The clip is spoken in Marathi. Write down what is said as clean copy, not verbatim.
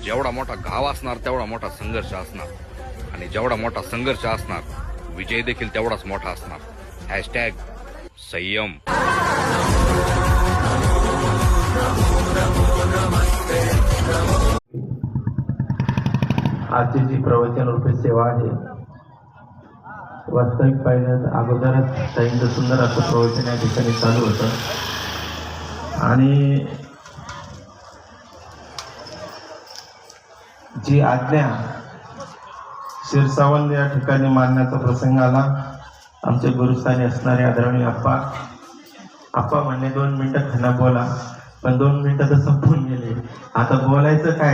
जेवढा मोठा गाव असणार तेवढा मोठा संघर्ष असणार आणि जेवढा मोठा संघर्ष असणार विजय देखील तेवढाच मोठा असणार। हॅशटॅग संयम। आजची जी प्रवचन रूपी सेवा आहे, वास्तविक पाहिलं अगोदरच त्यांचं सुंदर असं प्रवचन या ठिकाणी चालू होतं आणि जी आज्ञा शिरसावंत या ठिकाणी मानण्याचा प्रसंग आला, आमचे गुरुस्थानी असणारे आदरणीय आप्पा म्हणले 2 मिनिटं खना बोला, पण 2 मिनिटं तर संपून गेले, आता बोलायचं काय।